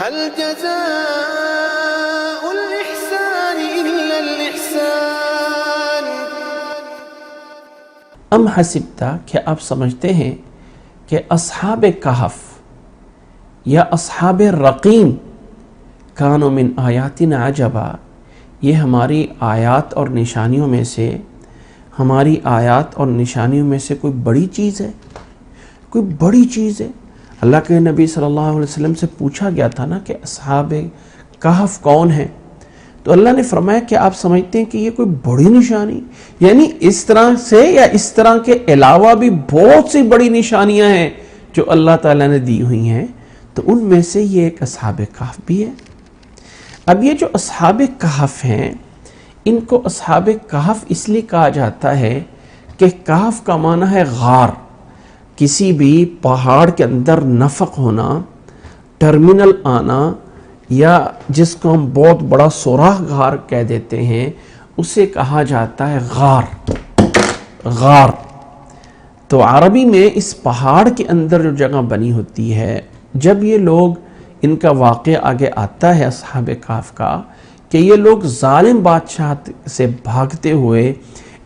هل جزاء الإحسان إلا الإحسان؟ ام حسبتا، کہ آپ سمجھتے ہیں کہ اصحاب کہف یا اصحاب رقیم کانوا من آیاتنا عجبا، یہ ہماری آیات اور نشانیوں میں سے، ہماری آیات اور نشانیوں میں سے کوئی بڑی چیز ہے، کوئی بڑی چیز ہے۔ اللہ کے نبی صلی اللہ علیہ وسلم سے پوچھا گیا تھا نا کہ اصحاب کہف کون ہیں، تو اللہ نے فرمایا کہ آپ سمجھتے ہیں کہ یہ کوئی بڑی نشانی، یعنی اس طرح سے یا اس طرح کے علاوہ بھی بہت سی بڑی نشانیاں ہیں جو اللہ تعالیٰ نے دی ہوئی ہیں، تو ان میں سے یہ ایک اصحاب کہف بھی ہے۔ اب یہ جو اصحاب کہف ہیں، ان کو اصحاب کہف اس لیے کہا جاتا ہے کہ کہف کا معنی ہے غار، کسی بھی پہاڑ کے اندر نفق ہونا، ٹرمینل آنا، یا جس کو ہم بہت بڑا سوراخ غار کہہ دیتے ہیں، اسے کہا جاتا ہے غار۔ غار تو عربی میں اس پہاڑ کے اندر جو جگہ بنی ہوتی ہے، جب یہ لوگ، ان کا واقعہ آگے آتا ہے اصحاب کہف کا، کہ یہ لوگ ظالم بادشاہ سے بھاگتے ہوئے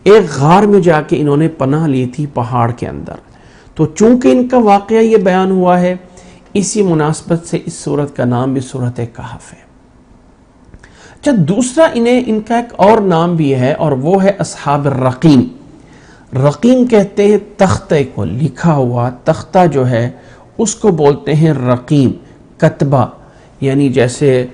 ایک غار میں جا کے انہوں نے پناہ لی تھی پہاڑ کے اندر، تو چونکہ ان کا واقعہ یہ بیان ہوا ہے، اسی مناسبت سے اس سورت کا نام بھی سورت کہف ہے۔ اچھا، دوسرا ان کا ایک اور نام بھی ہے، اور وہ ہے اصحاب الرقیم۔ رقیم کہتے ہیں تختے کو، لکھا ہوا تختہ جو ہے اس کو بولتے ہیں رقیم، کتبہ، یعنی جیسے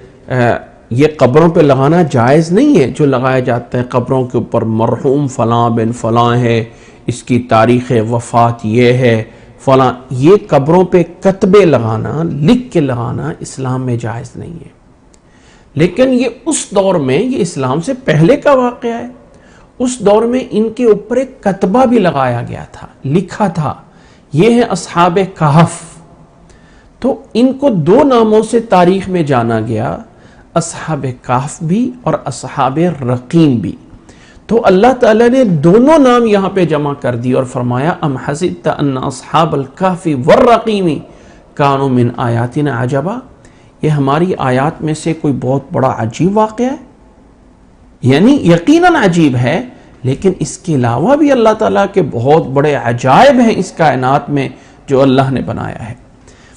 یہ قبروں پہ لگانا جائز نہیں ہے، جو لگایا جاتا ہے قبروں کے اوپر مرحوم فلاں بن فلاں ہے، اس کی تاریخ وفات یہ ہے فلاں، یہ قبروں پہ کتبے لگانا، لکھ کے لگانا اسلام میں جائز نہیں ہے۔ لیکن یہ اس دور میں، یہ اسلام سے پہلے کا واقعہ ہے، اس دور میں ان کے اوپر ایک کتبہ بھی لگایا گیا تھا، لکھا تھا، یہ ہے اصحاب کہف۔ تو ان کو دو ناموں سے تاریخ میں جانا گیا، اصحاب کہف بھی اور اصحاب رقیم بھی۔ تو اللہ تعالیٰ نے دونوں نام یہاں پہ جمع کر دی اور فرمایا ام حسبت ان اصحاب الکہف والرقیم کانوا من آیاتنا عجبا، یہ ہماری آیات میں سے کوئی بہت بڑا عجیب واقعہ ہے، یعنی یقیناً عجیب ہے، لیکن اس کے علاوہ بھی اللہ تعالیٰ کے بہت بڑے عجائب ہیں اس کائنات میں جو اللہ نے بنایا ہے۔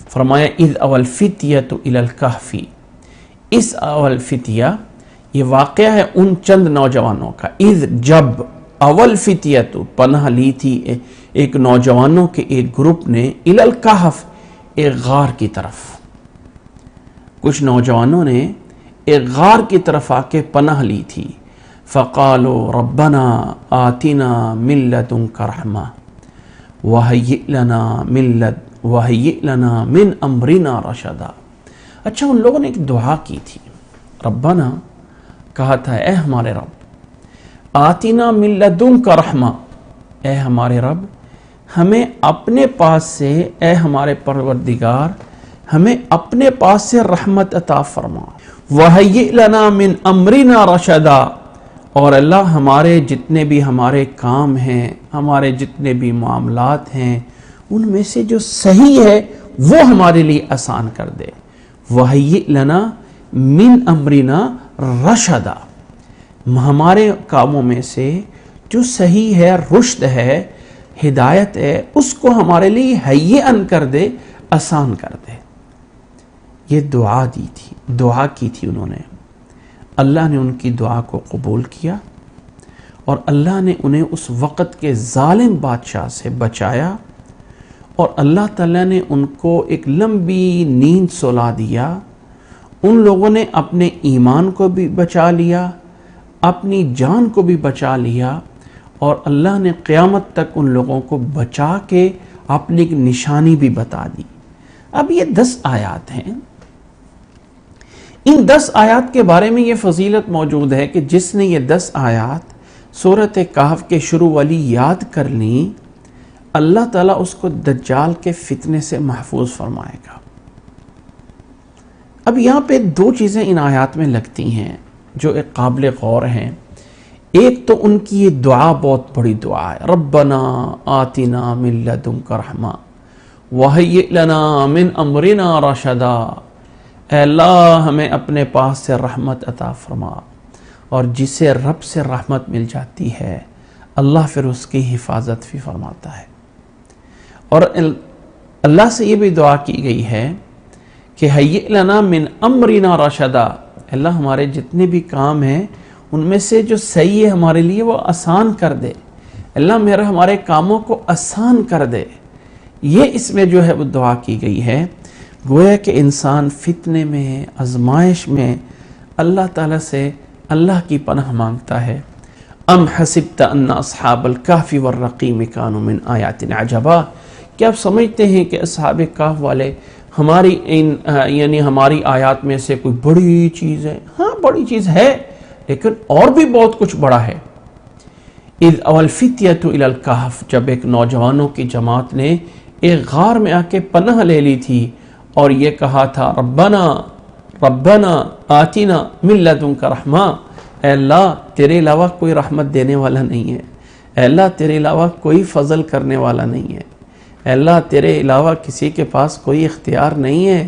فرمایا اذ اول فتیۃ الی الکہف، اس اول فتیہ یہ واقعہ ہے ان چند نوجوانوں کا، اذ جب، اول فتیۃ پناہ لی تھی ایک نوجوانوں کے ایک گروپ نے، الی الکہف ایک غار کی طرف، کچھ نوجوانوں نے ایک غار کی طرف آ کے پناہ لی تھی، فقالوا ربنا آتنا من لدنک رحمہ وہیئ لنا من امرنا رشدا۔ اچھا، ان لوگوں نے ایک دعا کی تھی، ربنا کہا تھا اے ہمارے رب، آتنا من لدنک رحمہ، اے ہمارے رب ہمیں اپنے پاس سے، اے ہمارے پروردگار ہمیں اپنے پاس سے رحمت عطا فرما، وہیئ لنا من امرنا رشدا، اور اللہ ہمارے جتنے بھی ہمارے کام ہیں، ہمارے جتنے بھی معاملات ہیں، ان میں سے جو صحیح ہے وہ ہمارے لیے آسان کر دے، وہیئ لنا من امرنا رشدا، ہمارے کاموں میں سے جو صحیح ہے، رشد ہے، ہدایت ہے، اس کو ہمارے لیے ہیئن کر دے، آسان کر دے۔ یہ دعا دی تھی، دعا کی تھی انہوں نے، اللہ نے ان کی دعا کو قبول کیا، اور اللہ نے انہیں اس وقت کے ظالم بادشاہ سے بچایا، اور اللہ تعالیٰ نے ان کو ایک لمبی نیند سلا دیا۔ ان لوگوں نے اپنے ایمان کو بھی بچا لیا، اپنی جان کو بھی بچا لیا، اور اللہ نے قیامت تک ان لوگوں کو بچا کے اپنی ایک نشانی بھی بتا دی۔ اب یہ 10 آیات ہیں، ان 10 آیات کے بارے میں یہ فضیلت موجود ہے کہ جس نے یہ 10 آیات سورۃ کہف کے شروع والی یاد کر لیں، اللہ تعالیٰ اس کو دجال کے فتنے سے محفوظ فرمائے گا۔ اب یہاں پہ 2 چیزیں ان آیات میں لگتی ہیں جو ایک قابل غور ہیں۔ ایک تو ان کی یہ دعا بہت بڑی دعا ہے، ربنا آتنا من لدنک رحمہ وہیئ لنا من امرنا رشدا، اے اللہ ہمیں اپنے پاس سے رحمت عطا فرما، اور جسے رب سے رحمت مل جاتی ہے اللہ پھر اس کی حفاظت بھی فرماتا ہے۔ اور اللہ سے یہ بھی دعا کی گئی ہے کہ ہیئ لنا من امرنا رشدا، اللہ ہمارے جتنے بھی کام ہیں ان میں سے جو صحیح ہے ہمارے لیے وہ آسان کر دے، اللہ ہمارے کاموں کو آسان کر دے۔ یہ اس میں جو ہے وہ دعا کی گئی ہے، گویا کہ انسان فتنے میں، آزمائش میں اللہ تعالیٰ سے اللہ کی پناہ مانگتا ہے۔ ام حسبت ان اصحاب الکہف والرقیم کانوا من آیاتنا عجبا، کیا آپ سمجھتے ہیں کہ اصحاب کہف والے ہماری آیات میں سے کوئی بڑی چیز ہے؟ ہاں بڑی چیز ہے، لیکن اور بھی بہت کچھ بڑا ہے۔ اذ اوى الفتية الى الكهف، جب ایک نوجوانوں کی جماعت نے ایک غار میں آ کے پناہ لے لی تھی اور یہ کہا تھا ربنا ربنا آتنا من لدنک رحمہ، اے اللہ تیرے علاوہ کوئی رحمت دینے والا نہیں ہے، اے اللہ تیرے علاوہ کوئی فضل کرنے والا نہیں ہے، اے اللہ تیرے علاوہ کسی کے پاس کوئی اختیار نہیں ہے،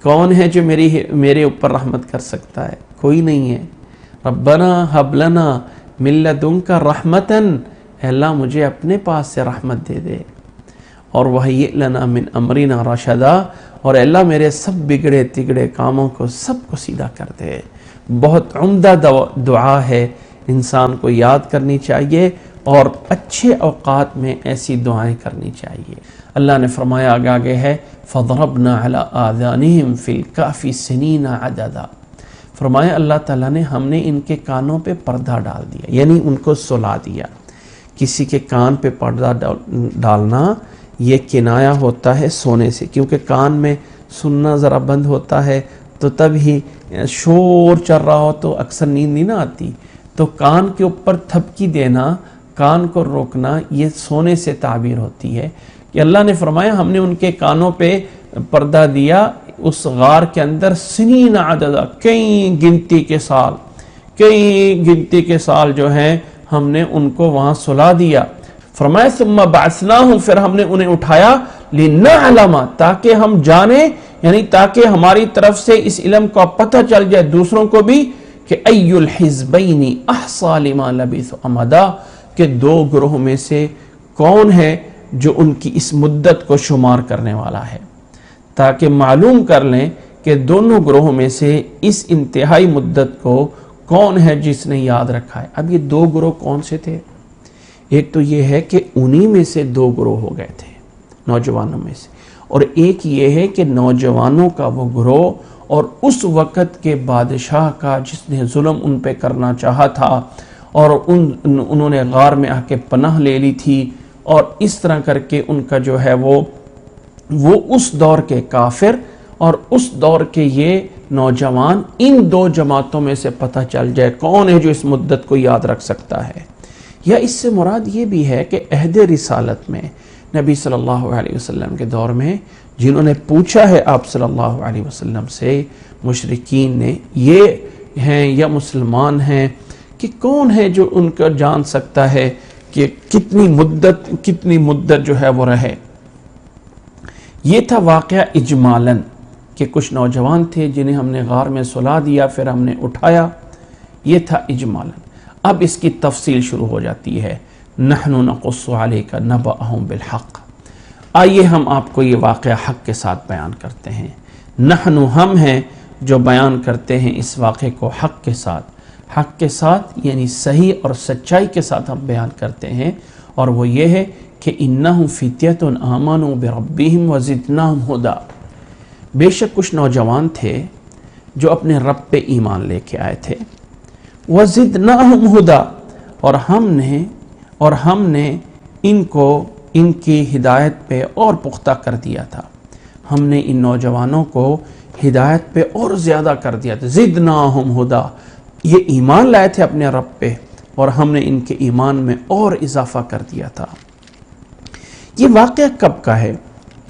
کون ہے جو میرے اوپر رحمت کر سکتا ہے؟ کوئی نہیں ہے۔ ربنا حب لنا من لدنک رحمتن، اے اللہ مجھے اپنے پاس سے رحمت دے دے، اور وہیئ لنا من امرنا رشدا، اور اے اللہ میرے سب بگڑے تگڑے کاموں کو سب کو سیدھا کر دے۔ بہت عمدہ دعا ہے، انسان کو یاد کرنی چاہیے اور اچھے اوقات میں ایسی دعائیں کرنی چاہیے۔ اللہ نے فرمایا آگے ہے فَضَرَبْنَا عَلَىٰ آذَانِهِمْ فِي الْكَهْفِ سِنِينَ عَدَدًا، فرمایا اللہ تعالیٰ نے ہم نے ان کے کانوں پہ پردہ ڈال دیا، یعنی ان کو سلا دیا۔ کسی کے کان پہ پردہ ڈالنا یہ کنایا ہوتا ہے سونے سے، کیونکہ کان میں سننا ذرا بند ہوتا ہے تو تب ہی شور چل رہا ہو تو اکثر نیند نہیں نہ آتی، تو کان کے اوپر تھپکی دینا، کان کو روکنا، یہ سونے سے تعبیر ہوتی ہے کہ اللہ نے فرمایا ہم نے ان کے کانوں پہ پردہ دیا اس غار کے اندر سنین عددا، کئی گنتی کے سال جو ہیں ہم نے ان کو وہاں سلا دیا۔ فرمایا ثم بعثناہم، پھر ہم نے انہیں اٹھایا لنعلم، تاکہ ہم جانیں، یعنی تاکہ ہماری طرف سے اس علم کا پتہ چل جائے دوسروں کو بھی کہ ای الحزبین احصی لما لبثوا امدا، کہ دو گروہ میں سے کون ہے جو ان کی اس مدت کو شمار کرنے والا ہے، تاکہ معلوم کر لیں کہ دونوں گروہوں میں سے اس انتہائی مدت کو کون ہے جس نے یاد رکھا ہے۔ اب یہ دو گروہ کون سے تھے؟ ایک تو یہ ہے کہ انہی میں سے دو گروہ ہو گئے تھے نوجوانوں میں سے، اور ایک یہ ہے کہ نوجوانوں کا وہ گروہ اور اس وقت کے بادشاہ کا جس نے ظلم ان پہ کرنا چاہا تھا، اور انہوں نے غار میں آ کے پناہ لے لی تھی، اور اس طرح کر کے ان کا جو ہے وہ اس دور کے کافر اور اس دور کے یہ نوجوان، ان دو جماعتوں میں سے پتہ چل جائے کون ہے جو اس مدت کو یاد رکھ سکتا ہے۔ یا اس سے مراد یہ بھی ہے کہ عہد رسالت میں نبی صلی اللہ علیہ وسلم کے دور میں جنہوں نے پوچھا ہے آپ صلی اللہ علیہ وسلم سے، مشرکین نے، یہ ہیں یا مسلمان ہیں، کہ کون ہے جو ان کا جان سکتا ہے کہ کتنی مدت جو ہے وہ رہے۔ یہ تھا واقعہ اجمالاً کہ کچھ نوجوان تھے جنہیں ہم نے غار میں سلا دیا، پھر ہم نے اٹھایا، یہ تھا اجمالاً۔ اب اس کی تفصیل شروع ہو جاتی ہے، نحن نقص علیک نبأہم بالحق، آئیے ہم آپ کو یہ واقعہ حق کے ساتھ بیان کرتے ہیں۔ نحن ہم ہیں جو بیان کرتے ہیں اس واقعے کو حق کے ساتھ یعنی صحیح اور سچائی کے ساتھ ہم بیان کرتے ہیں، اور وہ یہ ہے کہ انہم فتیۃ آمنوا بربہم وزدناہم ہدی، بے شک کچھ نوجوان تھے جو اپنے رب پہ ایمان لے کے آئے تھے، وزدناہم ہدی، اور ہم نے ان کو ان کی ہدایت پہ اور پختہ کر دیا تھا، ہم نے ان نوجوانوں کو ہدایت پہ اور زیادہ کر دیا تھا۔ زدناہم ہدی، یہ ایمان لائے تھے اپنے رب پہ، اور ہم نے ان کے ایمان میں اور اضافہ کر دیا تھا۔ یہ واقعہ کب کا ہے؟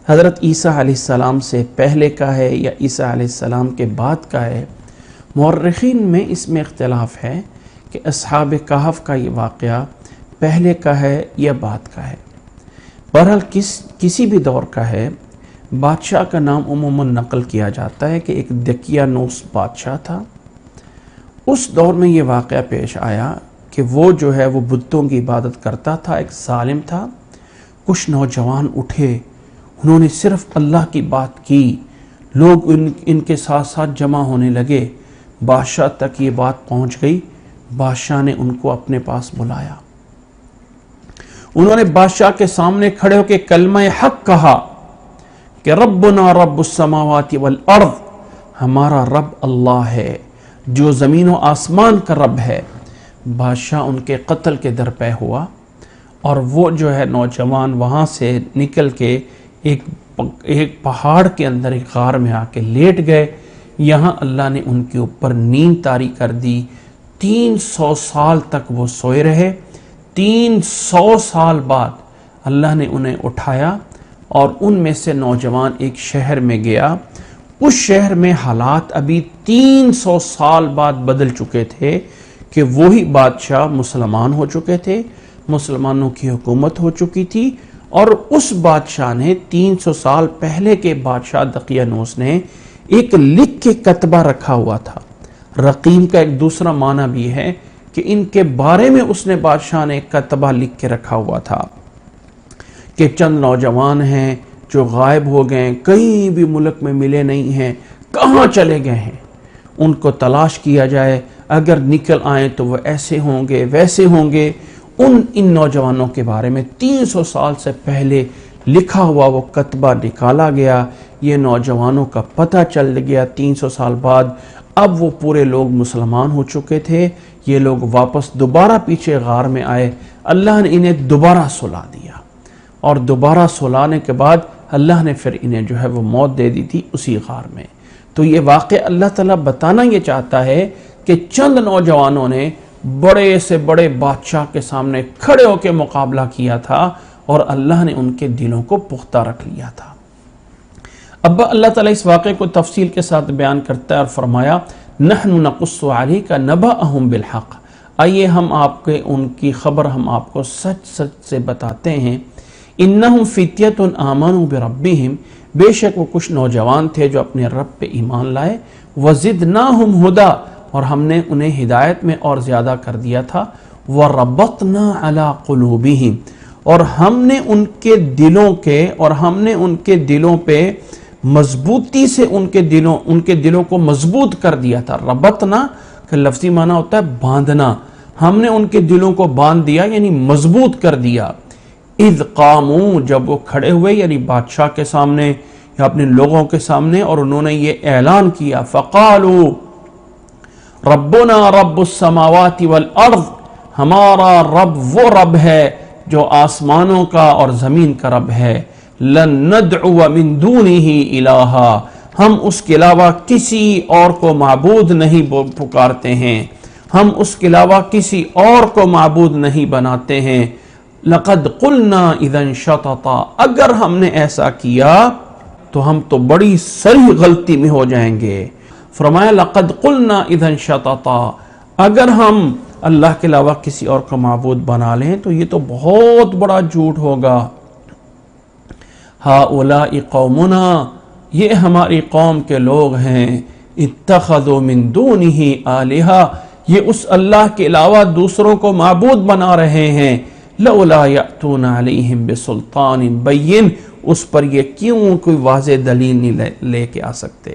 حضرت عیسیٰ علیہ السلام سے پہلے کا ہے یا عیسیٰ علیہ السلام کے بعد کا ہے؟ مورخین میں اس میں اختلاف ہے کہ اصحاب کہف کا یہ واقعہ پہلے کا ہے یا بعد کا ہے۔ بہرحال کسی بھی دور کا ہے، بادشاہ کا نام عموماً نقل کیا جاتا ہے کہ ایک دقیانوس بادشاہ تھا۔ اس دور میں یہ واقعہ پیش آیا کہ وہ جو ہے وہ بتوں کی عبادت کرتا تھا، ایک ظالم تھا۔ کچھ نوجوان اٹھے، انہوں نے صرف اللہ کی بات کی، لوگ ان کے ساتھ ساتھ جمع ہونے لگے، بادشاہ تک یہ بات پہنچ گئی۔ بادشاہ نے ان کو اپنے پاس بلایا، انہوں نے بادشاہ کے سامنے کھڑے ہو کے کلمہ حق کہا کہ ربنا رب السماوات والارض، ہمارا رب اللہ ہے جو زمین و آسمان کا رب ہے۔ بادشاہ ان کے قتل کے درپے ہوا، اور وہ جو ہے نوجوان وہاں سے نکل کے ایک پہاڑ کے اندر ایک غار میں آ کے لیٹ گئے۔ یہاں اللہ نے ان کے اوپر نیند طاری کر دی۔ 300 سال تک وہ سوئے رہے۔ 300 سال بعد اللہ نے انہیں اٹھایا، اور ان میں سے نوجوان ایک شہر میں گیا۔ اس شہر میں حالات ابھی 300 سال بعد بدل چکے تھے کہ وہی بادشاہ مسلمان ہو چکے تھے، مسلمانوں کی حکومت ہو چکی تھی، اور اس بادشاہ نے 300 سال پہلے کے بادشاہ دقیانوس نے ایک لکھ کے کتبہ رکھا ہوا تھا۔ رقیم کا ایک دوسرا معنی بھی ہے کہ ان کے بارے میں اس نے بادشاہ نے ایک کتبہ لکھ کے رکھا ہوا تھا کہ چند نوجوان ہیں جو غائب ہو گئے، کہیں بھی ملک میں ملے نہیں ہیں، کہاں چلے گئے ہیں، ان کو تلاش کیا جائے، اگر نکل آئیں تو وہ ایسے ہوں گے ویسے ہوں گے۔ ان نوجوانوں کے بارے میں 300 سال سے پہلے لکھا ہوا وہ کتبہ نکالا گیا، یہ نوجوانوں کا پتہ چل گیا 300 سال بعد۔ اب وہ پورے لوگ مسلمان ہو چکے تھے، یہ لوگ واپس دوبارہ پیچھے غار میں آئے، اللہ نے انہیں دوبارہ سلا دیا، اور دوبارہ سلانے کے بعد اللہ نے پھر انہیں جو ہے وہ موت دے دی تھی اسی غار میں۔ تو یہ واقعہ اللہ تعالیٰ بتانا یہ چاہتا ہے کہ چند نوجوانوں نے بڑے سے بڑے بادشاہ کے سامنے کھڑے ہو کے مقابلہ کیا تھا، اور اللہ نے ان کے دلوں کو پختہ رکھ لیا تھا۔ اب اللہ تعالیٰ اس واقعے کو تفصیل کے ساتھ بیان کرتا ہے اور فرمایا نحن نقص علیک نبأہم بالحق، آئیے ہم آپ کے ان کی خبر ہم آپ کو سچ سچ سے بتاتے ہیں۔ انہم فتیۃ آمنوا بربہم، بے شک وہ کچھ نوجوان تھے جو اپنے رب پہ ایمان لائے، وزدناہم ہدی، اور ہم نے انہیں ہدایت میں اور زیادہ کر دیا تھا، وربطنا علی قلوبہم، اور ہم نے ان کے دلوں پہ مضبوطی سے ان کے دلوں کو مضبوط کر دیا تھا۔ ربطنا کا لفظی معنی ہوتا ہے باندھنا، ہم نے ان کے دلوں کو باندھ دیا یعنی مضبوط کر دیا۔ اذ قاموا، جب وہ کھڑے ہوئے یعنی بادشاہ کے سامنے یا اپنے لوگوں کے سامنے، اور انہوں نے یہ اعلان کیا فقالوا ربنا رب السماوات والارض، ہمارا رب وہ رب ہے جو آسمانوں کا اور زمین کا رب ہے، لن ندعو من دونہ الہا، ہم اس کے علاوہ کسی اور کو معبود نہیں پکارتے ہیں، ہم اس کے علاوہ کسی اور کو معبود نہیں بناتے ہیں۔ لقد قلنا اذا شططا، اگر ہم نے ایسا کیا تو ہم تو بڑی سری غلطی میں ہو جائیں گے۔ فرمایا لقد قلنا اذا شططا، اگر ہم اللہ کے علاوہ کسی اور کو معبود بنا لیں تو یہ تو بہت بڑا جھوٹ ہوگا۔ ہؤلاء قومنا، یہ ہماری قوم کے لوگ ہیں، اتخذوا من دونہ آلہہ، یہ اس اللہ کے علاوہ دوسروں کو معبود بنا رہے ہیں، لولا یأتون علیہم بسلطان بین، اس پر یہ کیوں کوئی واضح دلیل نہیں لے کے آ سکتے،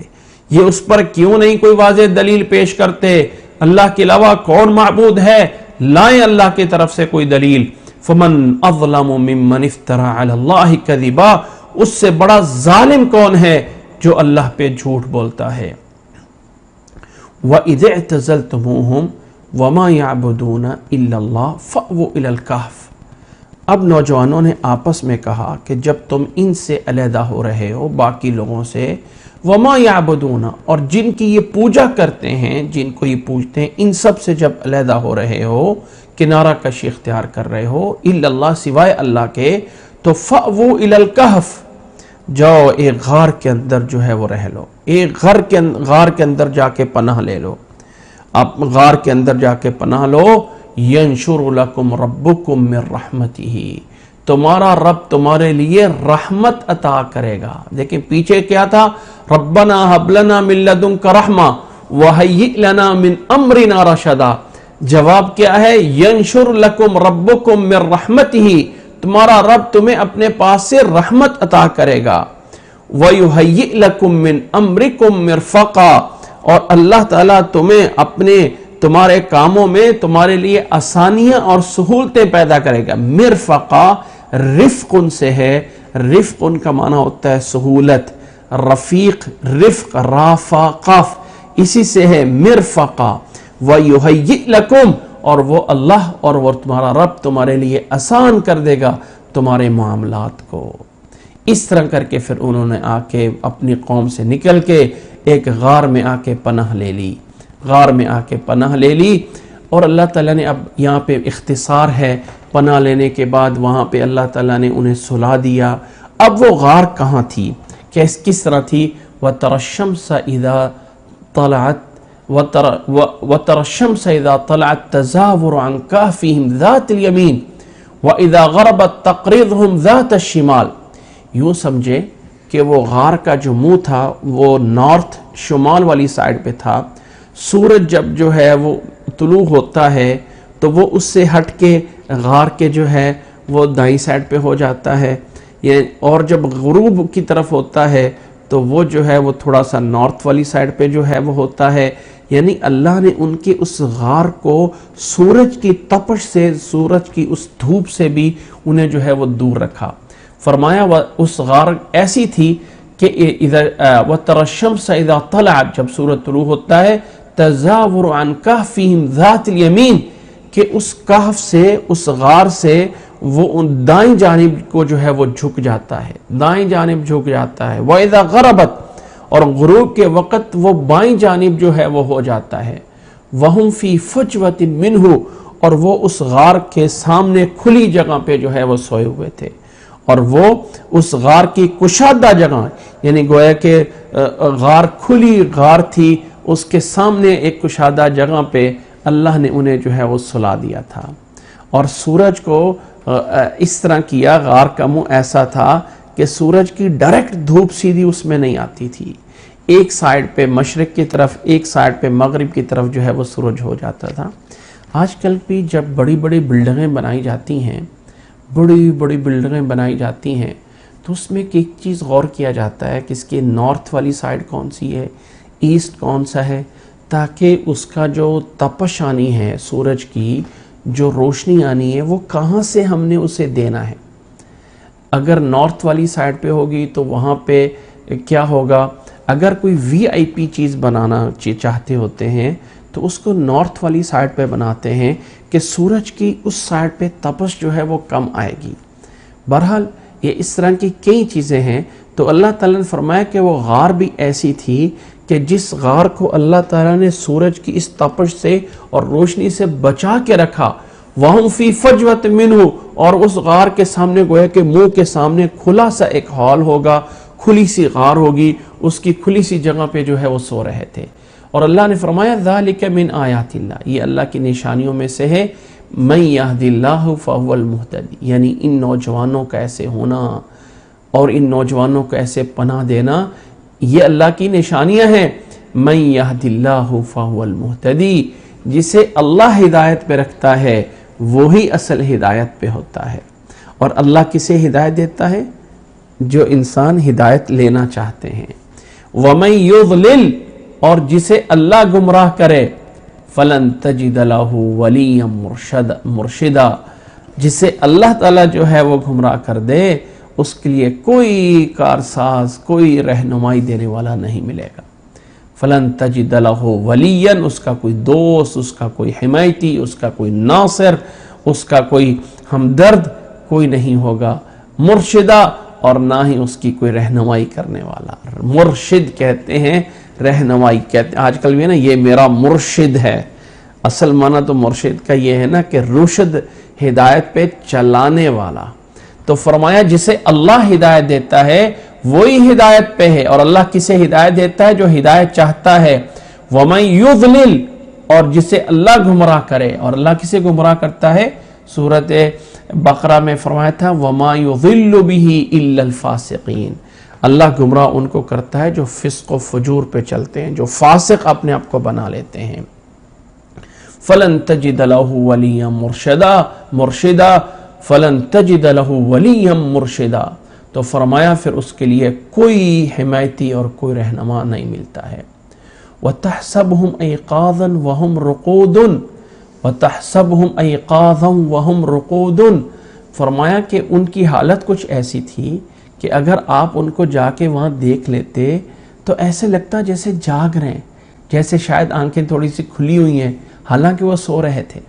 یہ اس پر کیوں نہیں کوئی واضح دلیل پیش کرتے، اللہ کے علاوہ کون معبود ہے، لائیں اللہ کی طرف سے کوئی دلیل۔ فمن اظلم ممن افترى علی اللہ کذبا، اس سے بڑا ظالم کون ہے جو اللہ پہ جھوٹ بولتا ہے۔ وَإِذِ اعْتَزَلْتُمُوهُمْ وَمَا يَعْبُدُونَ إِلَّا اللَّهَ فَأْوُوا إِلَى الْكَهْفِ، اب نوجوانوں نے آپس میں کہا کہ جب تم ان سے علیحدہ ہو رہے ہو باقی لوگوں سے، وَمَا يَعْبُدُونَ، اور جن کی یہ پوجا کرتے ہیں، جن کو یہ پوجتے ہیں، ان سب سے جب علیحدہ ہو رہے ہو، کنارہ کشی اختیار کر رہے ہو، إِلَّا اللَّهِ، سوائے اللہ کے، تو فَأْوُوا إِلَى الْكَهْفِ، جاؤ ایک غار کے اندر جو ہے وہ رہ لو، ایک غار کے اندر جا کے پناہ لے لو، آپ غار کے اندر جا کے پناہ لو، ینشر لکم ربکم من رحمتہ، تمہارا رب تمہارے لیے رحمت عطا کرے گا. دیکھیں پیچھے کیا تھا, ربنا حب لنا من لدنک رحمہ وہیئ لنا من امرنا رشدا. جواب کیا ہے, ینشر لکم ربکم من رحمتہ, تمہارا رب تمہیں اپنے پاس سے رحمت عطا کرے گا. وَيُهَيِّئْ لَكُم مِّنْ أَمْرِكُم مِّرْفَقًا, اور اللہ تعالیٰ تمہارے کاموں میں تمہارے لیے آسانیاں اور سہولتیں پیدا کرے گا. مرفقا رفق سے ہے, رفق کا معنی ہوتا ہے سہولت, رفیق رفق رافا قاف, اسی سے ہے مرفقا. وَيُهَيِّئْ لَكُم, اور وہ اللہ اور وہ تمہارا رب تمہارے لیے آسان کر دے گا تمہارے معاملات کو. اس طرح کر کے پھر انہوں نے آ کے اپنی قوم سے نکل کے ایک غار میں آ کے پناہ لے لی, غار میں آ کے پناہ لے لی. اور اللہ تعالیٰ نے اب یہاں پہ اختصار ہے, پناہ لینے کے بعد وہاں پہ اللہ تعالیٰ نے انہیں سلا دیا. اب وہ غار کہاں تھی, کس طرح تھی؟ وَتَرَى الشَّمْسَ إِذَا طَلَعَتْ تَزَاوَرُ عَنْ كَهْفِهِمْ ذَاتِ الْيَمِينِ وَإِذَا غَرَبَتْ تَقْرِضُهُمْ ذَاتَ الشِّمَالِ. یوں سمجھے کہ وہ غار کا جو منہ تھا وہ نارتھ شمال والی سائڈ پہ تھا. سورج جب جو ہے وہ طلوع ہوتا ہے تو وہ اس سے ہٹ کے غار کے جو ہے وہ دائیں سائڈ پہ ہو جاتا ہے, اور جب غروب کی طرف ہوتا ہے تو وہ جو ہے وہ تھوڑا سا نارتھ والی سائڈ پہ جو ہے وہ ہوتا ہے. یعنی اللہ نے ان کے اس غار کو سورج کی تپش سے, سورج کی اس دھوپ سے بھی انہیں جو ہے وہ دور رکھا. فرمایا اس غار ایسی تھی کہ وَتَرَى الشَّمْسَ إِذَا طَلَعَتْ, جب سورج طلوع ہوتا ہے, تَزَاوَرُ عَنْ كَهْفِهِمْ ذَاتِ الْيَمِينِ, کہ اس کہف سے, اس غار سے وہ دائیں جانب کو جو ہے وہ جھک جاتا ہے, دائیں جانب جھک جاتا ہے. وَإِذَا غَرَبَتْ, اور غروب کے وقت وہ بائیں جانب جو ہے وہ ہو جاتا ہے. وَهُمْ فِي فُجْوَةٍ مِّنْهُ, اور وہ اس غار کے سامنے کھلی جگہ پہ جو ہے وہ سوئے ہوئے تھے. اور وہ اس غار کی کشادہ جگہ, یعنی گویا کہ غار کھلی غار تھی, اس کے سامنے ایک کشادہ جگہ پہ اللہ نے انہیں جو ہے وہ سلا دیا تھا. اور سورج کو اس طرح کیا, غار کا منہ ایسا تھا کہ سورج کی ڈائریکٹ دھوپ سیدھی اس میں نہیں آتی تھی, ایک سائڈ پہ مشرق کی طرف, ایک سائڈ پہ مغرب کی طرف جو ہے وہ سورج ہو جاتا تھا. آج کل بھی جب بڑی بڑی بلڈنگیں بنائی جاتی ہیں, بڑی بڑی بلڈنگیں بنائی جاتی ہیں, تو اس میں ایک چیز غور کیا جاتا ہے کہ اس کے نارتھ والی سائڈ کون سی ہے, ایسٹ کون سا ہے, تاکہ اس کا جو تپش آنی ہے, سورج کی جو روشنی آنی ہے, وہ کہاں سے ہم نے اسے دینا ہے. اگر نارتھ والی سائڈ پہ ہوگی تو وہاں پہ کیا ہوگا, اگر کوئی وی آئی پی چیز بنانا چاہتے ہوتے ہیں تو اس کو نارتھ والی سائڈ پہ بناتے ہیں کہ سورج کی اس سائڈ پہ تپش جو ہے وہ کم آئے گی. بہرحال یہ اس طرح کی کئی چیزیں ہیں. تو اللہ تعالیٰ نے فرمایا کہ وہ غار بھی ایسی تھی کہ جس غار کو اللہ تعالیٰ نے سورج کی اس تپش سے اور روشنی سے بچا کے رکھا. وَهُمْ فِي فَجْوَةٍ مِّنْهُ, اور اس غار کے سامنے گویا کہ منہ کے سامنے کھلا سا ایک ہال ہوگا, کھلی سی غار ہوگی, اس کی کھلی سی جگہ پہ جو ہے وہ سو رہے تھے. اور اللہ نے فرمایا ذَلِكَ مِنْ آیَاتِ اللَّهِ, یہ اللہ کی نشانیوں میں سے ہے. مَنْ يَهْدِ اللَّهُ فَهُوَ الْمُهْتَدِي, یعنی ان نوجوانوں کا ایسے ہونا اور ان نوجوانوں کو ایسے پناہ دینا, یہ اللہ کی نشانیاں ہیں. مَنْ يَهْدِ اللَّهُ فَهُوَ الْمُهْتَدِي, جسے اللہ ہدایت پہ رکھتا ہے وہی اصل ہدایت پہ ہوتا ہے. اور اللہ کسے ہدایت دیتا ہے؟ جو انسان ہدایت لینا چاہتے ہیں. وَمَنْ يُضْلِلْ, اور جسے اللہ گمراہ کرے, فَلَن تَجِدَ لَهُ وَلِيًّا مُرْشِدًا, جسے اللہ تعالیٰ جو ہے وہ گمراہ کر دے, اس کے لیے کوئی کارساز, کوئی رہنمائی دینے والا نہیں ملے گا. فَلَن تَجِدَ لَهُ وَلِيًّا, اس کا کوئی دوست, اس کا کوئی حمایتی, اس کا کوئی ناصر, اس کا کوئی ہمدرد کوئی نہیں ہوگا. مرشدہ, اور نہ ہی اس کی کوئی رہنمائی کرنے والا. مرشد کہتے ہیں, رہنمائی کہتے ہیں. آج کل بھی نا یہ میرا مرشد ہے, اصل معنی تو مرشد کا یہ ہے نا کہ رشد, ہدایت پہ چلانے والا. تو فرمایا جسے اللہ ہدایت دیتا ہے وہی ہدایت پہ ہے. اور اللہ کسے ہدایت دیتا ہے؟ جو ہدایت چاہتا ہے. وَمَنْ يُضْلِلْ, اور جسے اللہ گمراہ کرے, اور اللہ کسے گمراہ کرتا ہے؟ سورۃ بقرہ میں فرمایا تھا وَمَا يُضِلُّ بِهِ إِلَّا الْفَاسِقِينَ، اللہ گمراہ ان کو کرتا ہے جو فسق و فجور پہ چلتے ہیں، جو فاسق اپنے آپ کو بنا لیتے ہیں۔ فَلَن تَجِدَ لَهُ وَلِيًّا مُرْشِدًا فَلَن تَجِدَ لَهُ وَلِيًّا مُرْشِدًا، تو فرمایا پھر اس کے لیے کوئی حمایتی اور کوئی رہنما نہیں ملتا ہے۔ وَتَحْسَبُهُمْ أَيْقَاظًا وَهُمْ رُقُودٌ وَتَحْسَبُهُمْ أَيْقَاظًا وَهُمْ رُقُودٌ، فرمایا کہ ان کی حالت کچھ ایسی تھی کہ اگر آپ ان کو جا کے وہاں دیکھ لیتے تو ایسے لگتا جیسے جاگ رہے ہیں، جیسے شاید آنکھیں تھوڑی سی کھلی ہوئی ہیں، حالانکہ وہ سو رہے تھے۔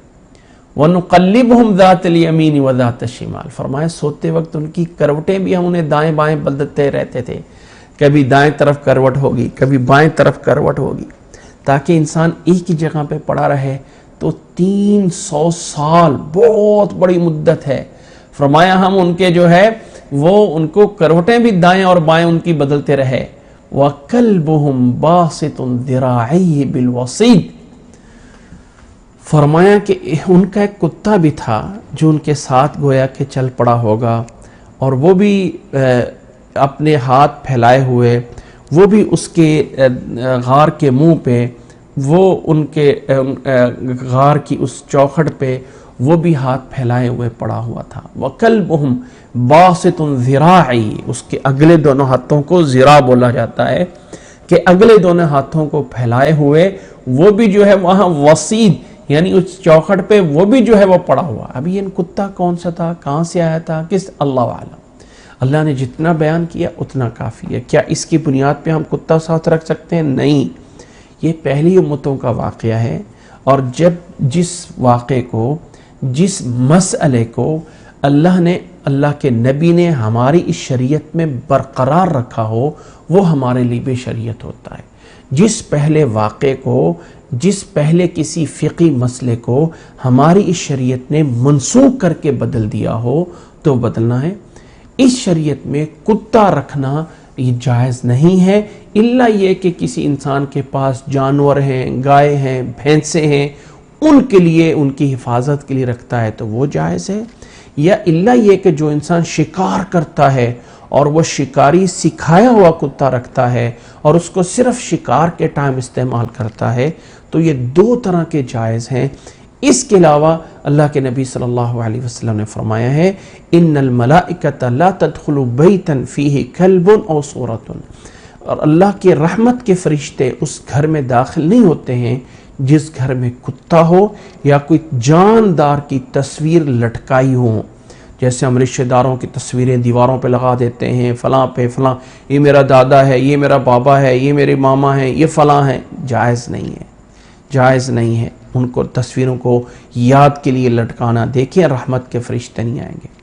وَنُقَلِّبُهُمْ ذَاتَ الْيَمِينِ وَذَاتَ الشِّمَالِ، فرمایا سوتے وقت ان کی کروٹیں بھی ہم انہیں دائیں بائیں بدلتے رہتے تھے، کبھی دائیں طرف کروٹ ہوگی، کبھی بائیں طرف کروٹ ہوگی، تاکہ انسان ایک ہی جگہ پہ پڑا رہے۔ تو 300 سال بہت بڑی مدت ہے، فرمایا ہم ان کے جو ہے وہ ان کو کروٹیں بھی دائیں اور بائیں ان کی بدلتے رہے۔ وَكَلْبُهُمْ بَاسِطٌ ذِرَاعَيْهِ بِالْوَصِيدِ، فرمایا کہ ان کا ایک کتا بھی تھا جو ان کے ساتھ گویا کہ چل پڑا ہوگا، اور وہ بھی اپنے ہاتھ پھیلائے ہوئے، وہ بھی اس کے غار کے منہ پہ، وہ ان کے غار کی اس چوکھٹ پہ وہ بھی ہاتھ پھیلائے ہوئے پڑا ہوا تھا۔ وَكَلْبُهُمْ بَاسِطٌ ذِرَاعَيْهِ، اس کے اگلے دونوں ہاتھوں کو ذراع بولا جاتا ہے کہ اگلے دونوں ہاتھوں کو پھیلائے ہوئے وہ بھی جو ہے وہاں وسید یعنی اس چوکھٹ پہ وہ بھی جو ہے وہ پڑا ہوا۔ اب یہ کتا کون سا تھا، کہاں سے آیا تھا، کس، اللہ عالم۔ اللہ نے جتنا بیان کیا اتنا کافی ہے۔ کیا اس کی بنیاد پہ ہم کتا ساتھ رکھ سکتے ہیں؟ نہیں، یہ پہلی امتوں کا واقعہ ہے، اور جب جس واقعے کو، جس مسئلے کو اللہ کے نبی نے ہماری اس شریعت میں برقرار رکھا ہو وہ ہمارے لیے بھی شریعت ہوتا ہے۔ جس پہلے واقعے کو، جس پہلے کسی فقہی مسئلے کو ہماری اس شریعت نے منسوخ کر کے بدل دیا ہو تو بدلنا ہے۔ اس شریعت میں کتا رکھنا یہ جائز نہیں ہے، الا یہ کہ کسی انسان کے پاس جانور ہیں، گائے ہیں، بھینسیں ہیں، ان کے لیے، ان کی حفاظت کے لیے رکھتا ہے تو وہ جائز ہے، یا الا یہ کہ جو انسان شکار کرتا ہے اور وہ شکاری سکھایا ہوا کتا رکھتا ہے اور اس کو صرف شکار کے ٹائم استعمال کرتا ہے، تو یہ دو طرح کے جائز ہیں۔ اس کے علاوہ اللہ کے نبی صلی اللہ علیہ وسلم نے فرمایا ہے ان الملائکۃ لا تدخل بیتا فیہ کلب او صورۃ، اور اللہ کے رحمت کے فرشتے اس گھر میں داخل نہیں ہوتے ہیں جس گھر میں کتا ہو یا کوئی جاندار کی تصویر لٹکائی ہو، جیسے ہم رشتہ داروں کی تصویریں دیواروں پہ لگا دیتے ہیں، فلاں پہ فلاں، یہ میرا دادا ہے، یہ میرا بابا ہے، یہ میرے ماما ہیں، یہ فلاں ہیں، جائز نہیں ہے، جائز نہیں ہے ان کو تصویروں کو یاد کے لیے لٹکانا۔ دیکھیں رحمت کے فرشتے نہیں آئیں گے۔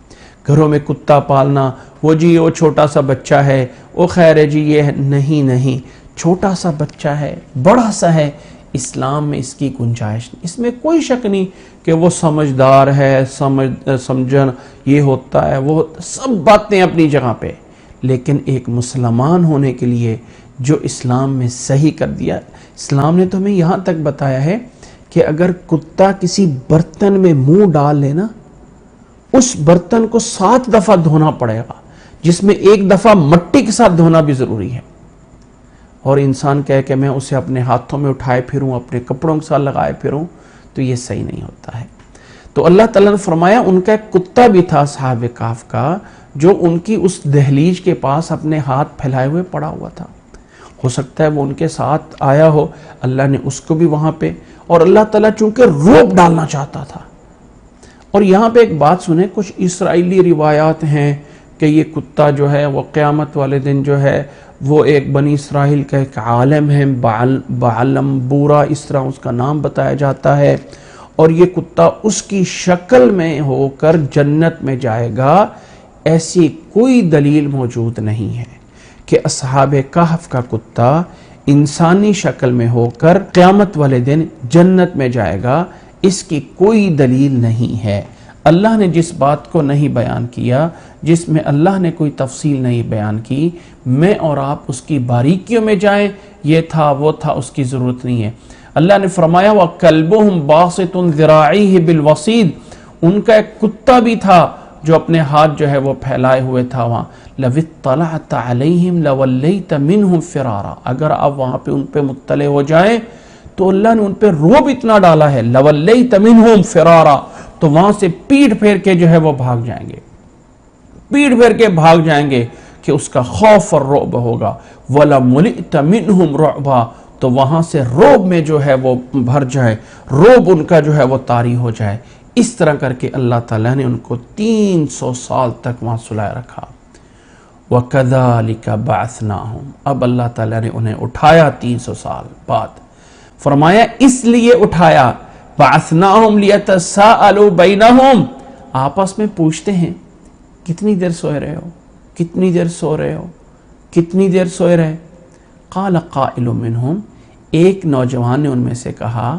گھروں میں کتا پالنا، وہ جی وہ چھوٹا سا بچہ ہے، وہ خیر ہے جی یہ ہے، نہیں، چھوٹا سا بچہ ہے، بڑا سا ہے، اسلام میں اس کی گنجائش نہیں، اس میں کوئی شک نہیں کہ وہ سمجھدار ہے، سمجھن یہ ہوتا ہے، وہ سب باتیں اپنی جگہ پہ، لیکن ایک مسلمان ہونے کے لیے جو اسلام میں صحیح کر دیا، اسلام نے تو ہمیں یہاں تک بتایا ہے کہ اگر کتا کسی برتن میں منہ ڈال لے نا، اس برتن کو 7 دفعہ دھونا پڑے گا، جس میں 1 دفعہ مٹی کے ساتھ دھونا بھی ضروری ہے، اور انسان کہے کہ میں اسے اپنے ہاتھوں میں اٹھائے پھروں، اپنے کپڑوں کے ساتھ لگائے پھروں، تو یہ صحیح نہیں ہوتا ہے۔ تو اللہ تعالیٰ نے فرمایا ان کا ایک کتا بھی تھا اصحاب کہف کا، جو ان کی اس دہلیز کے پاس اپنے ہاتھ پھیلائے ہوئے پڑا ہوا تھا۔ ہو سکتا ہے وہ ان کے ساتھ آیا ہو، اللہ نے اس کو بھی وہاں پہ، اور اللہ تعالیٰ چونکہ روب ڈالنا چاہتا تھا۔ اور یہاں پہ ایک بات سنیں، کچھ اسرائیلی روایات ہیں کہ یہ کتا جو ہے وہ قیامت والے دن جو ہے وہ ایک بنی اسرائیل کا ایک عالم ہے، بعلم بورا اس طرح اس کا نام بتایا جاتا ہے، اور یہ کتا اس کی شکل میں ہو کر جنت میں جائے گا۔ ایسی کوئی دلیل موجود نہیں ہے کہ اصحاب کہف کا کتا انسانی شکل میں ہو کر قیامت والے دن جنت میں جائے گا، اس کی کوئی دلیل نہیں ہے۔ اللہ نے جس بات کو نہیں بیان کیا، جس میں اللہ نے کوئی تفصیل نہیں بیان کی، میں اور آپ اس کی باریکیوں میں جائیں، یہ تھا وہ تھا، اس کی ضرورت نہیں ہے۔ اللہ نے فرمایا وَكَلْبُهُمْ بَاسِطٌ ذِرَاعِهِ بِالْوَصِيدِ ان کا ایک کتا بھی تھا جو اپنے ہاتھ جو ہے وہ پھیلائے ہوئے تھا وہاں. لَوِ اطَّلَعْتَ عَلَيْهِمْ لَوَلَّيْتَ مِنْهُمْ فِرَارًا. اگر آپ وہاں پہ ان پہ مطلع ہو جائیں تو اللہ نے ان پہ رعب اتنا ڈالا ہے, لَوَلَّيْتَ مِنْهُمْ فِرَارًا, تو وہاں سے پیٹ پھیر کے جو ہے وہ بھاگ جائیں گے, پیٹ پھیر کے بھاگ جائیں گے کہ اس کا خوف اور رعب ہوگا. وَلَمُلِئْتَ مِنْهُمْ رُعْبًا, تو وہاں سے رعب میں جو ہے وہ بھر جائے, رعب ان کا جو ہے وہ طاری ہو جائے. اس طرح کر کے اللہ تعالیٰ نے ان کو 300 سال تک وہاں سلائے رکھا. وَكَذَلِكَ بَعَثْنَاهُمْ, اب اللہ تعالیٰ نے انہیں اٹھایا 300 سال بعد. فرمایا اس لیے اٹھایا, بَعَثْنَاهُمْ لِيَتَسَاءَلُوا بَيْنَهُمْ, آپس میں پوچھتے ہیں کتنی دیر سوئے رہے ہو, کتنی دیر سو رہے ہو, کتنی دیر سوئے رہے. قال قائل منہم, ایک نوجوان نے ان میں سے کہا,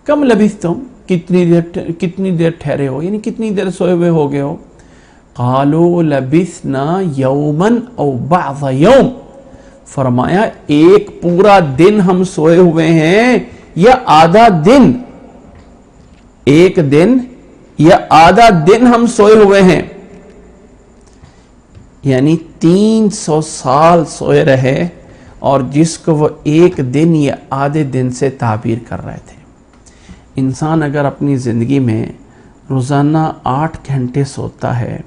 کم لبثتم, کتنی دیر ٹھہرے ہو, یعنی کتنی دیر سوئے ہوئے ہو گئے ہو. قالوا لبثنا یوما او بعض یوم, فرمایا ایک پورا دن ہم سوئے ہوئے ہیں یا آدھا دن, ایک دن یا آدھا دن ہم سوئے ہوئے ہیں. یعنی 300 سال سوئے رہے اور جس کو وہ ایک دن یا آدھے دن سے تعبیر کر رہے تھے. انسان اگر اپنی زندگی میں روزانہ 8 گھنٹے سوتا ہے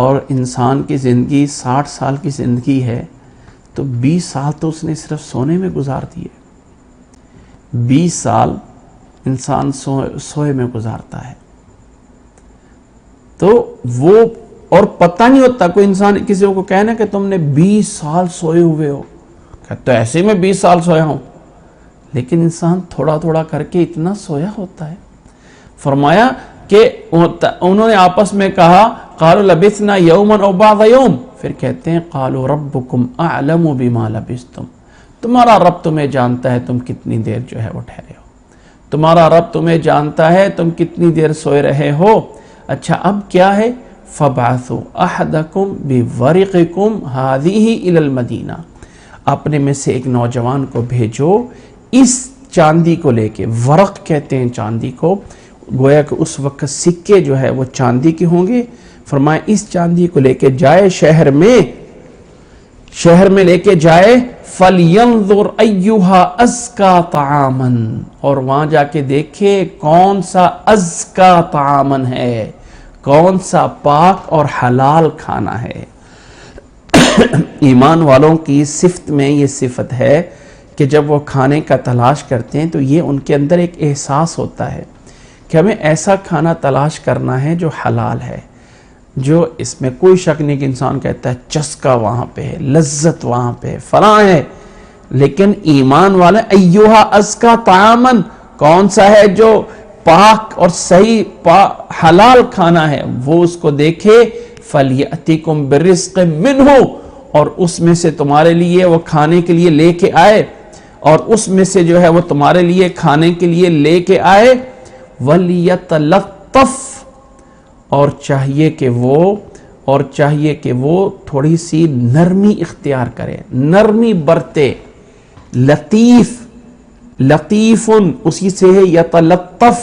اور انسان کی زندگی 60 سال کی زندگی ہے تو 20 سال تو اس نے صرف سونے میں گزار دیے. 20 سال انسان سوئے میں گزارتا ہے. تو وہ اور پتہ نہیں ہوتا, کوئی انسان کسی کو کہنا کہ تم نے 20 سال سوئے ہوئے ہو, کہتا ہے ایسے میں 20 سال سویا ہوں, لیکن انسان تھوڑا تھوڑا کر کے اتنا سویا ہوتا ہے. فرمایا کہ انہوں نے آپس میں کہا, قالوا لبثنا یوما او بعض یوم, پھر کہتے ہیں قالوا ربکم اعلم بما لبثتم, تمہارا رب تمہیں جانتا ہے تم کتنی دیر جو ہے وہ ٹھہرے ہو, تمہارا رب تمہیں جانتا ہے تم کتنی دیر سوئے رہے ہو. اچھا اب کیا ہے, فَبْعَثُوا أَحَدَكُمْ بِوَرِقِكُمْ هَذِهِ إِلَى الْمَدِينَةِ, اپنے میں سے ایک نوجوان کو بھیجو اس چاندی کو لے کے, ورق کہتے ہیں چاندی کو, گویا کہ اس وقت سکے جو ہے وہ چاندی کے ہوں گے. فرمایا اس چاندی کو لے کے جائے شہر میں لے کے جائے, فَلْيَنظُرْ أَيُّهَا أَزْكَى طَعَامًا, اور وہاں جا کے دیکھے کون سا ازکا طعامن ہے, کون سا پاک اور حلال کھانا ہے. ایمان والوں کی صفت میں یہ صفت ہے کہ جب وہ کھانے کا تلاش کرتے ہیں تو یہ ان کے اندر ایک احساس ہوتا ہے کہ ہمیں ایسا کھانا تلاش کرنا ہے جو حلال ہے, جو اس میں کوئی شک نہیں کہ انسان کہتا ہے چسکا وہاں پہ ہے, لذت وہاں پہ ہے, فلاں ہے. لیکن ایمان والے ایوہا ازکا طعامن, کون سا ہے جو پاک اور صحیح حلال کھانا ہے, وہ اس کو دیکھے. فَلْيَأْتِكُمْ بِرِزْقٍ مِّنْهُ, اور اس میں سے تمہارے لیے وہ کھانے کے لیے لے کے آئے, اور اس میں سے جو ہے وہ تمہارے لیے کھانے کے لیے لے کے آئے. وَلْيَتَلَطَّفْ, اور چاہیے کہ وہ تھوڑی سی نرمی اختیار کرے, نرمی برتے. لطیفن اسی سے ہے یتلطف,